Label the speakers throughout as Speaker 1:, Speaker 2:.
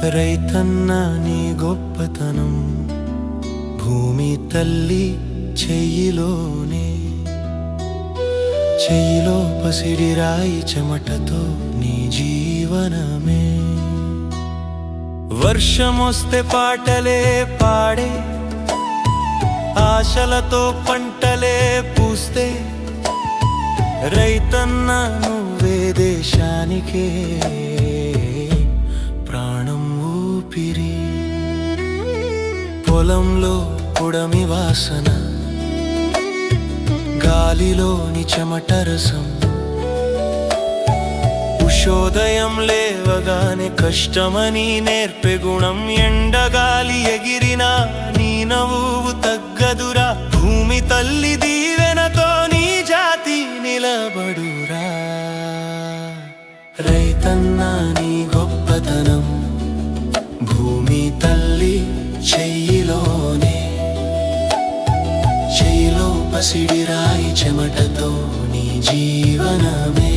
Speaker 1: రైతన్నా నీ గొప్పతనం భూమి తల్లి చెయ్యిలోనే, చెయ్యిలో పసిడి రాయి చెమటతో నీ జీవనమే. వర్షమొస్తే పాటలే పాడే, ఆశలతో పంటలే పూస్తే, రైతన్నా నువ్వే దేశానికే ప్రాణం ఊపిరి. పొలంలో పుడమి వాసన, గాలిలోని చెమట రసం, ఉషోదయం లేవగానే కష్టమని నేర్పే గుణం. ఎండగాలి ఎగిరినా నీ నవ్వు తగ్గదురా, భూమి తల్లి దీవెనతో నీ జాతి నిలబడురా. రైతన్నా నీ గొప్పతనం భూమి తల్లి చెయ్యిలోనే, చెయ్యిలో పసిడి రాయి చెమటతో నీ జీవనమే.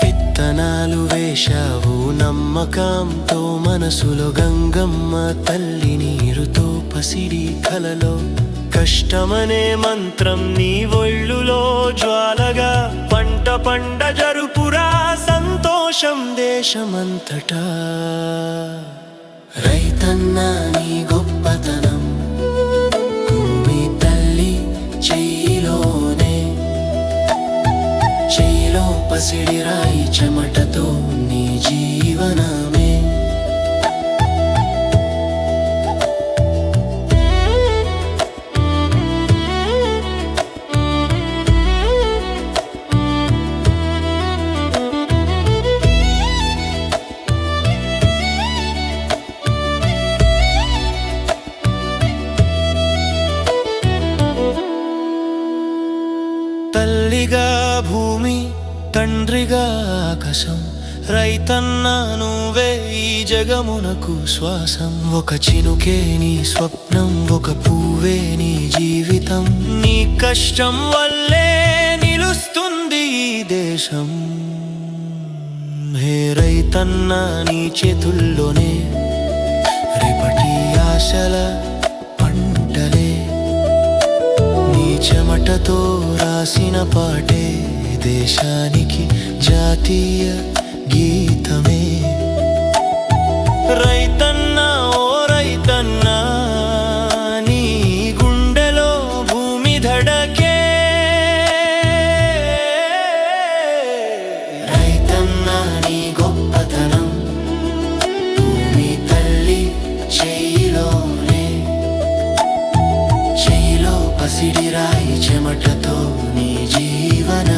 Speaker 1: విత్తనాలు వేశావు నమ్మకంతో మనసులో, గంగమ్మ తల్లి నీరుతో పసిడి కలలో, కష్టమనే మంత్రం నీ ఒళ్ళులో జ్వాలగా, పంట పండ జరుపురా సంతోషం దేశమంతటా. రైతన్నా నీ గొప్పతనం భూమి తల్లి చెయ్యిలోనే, చెయ్యిలో పసిడి రాయి చెమటతో నీ జీవనమే. తల్లిగా భూమి, తండ్రిగా ఆకాశం, రైతన్నా నువ్వే ఈ జగమునకు శ్వాసం. ఒక చినుకే నీ స్వప్నం, ఒక పువ్వే నీ జీవితం, నీ కష్టం వల్లే నిలుస్తుంది ఈ దేశం. హే రైతన్నా నీ చేతుల్లోనే రేపటి ఆశల పంటలే, నీ చెమటతో రాసిన పాటే దేశానికి జాతీయ గీతమే. రైతన్నా ఓ రైతన్నా నీ గుండెలో భూమి ధడకే, రైతన్నా నీ గొప్పతనం భూమి తల్లి చెయ్యిలోనే, చెయ్యిలో పసిడి రాయి చెమటతో నీ జీవన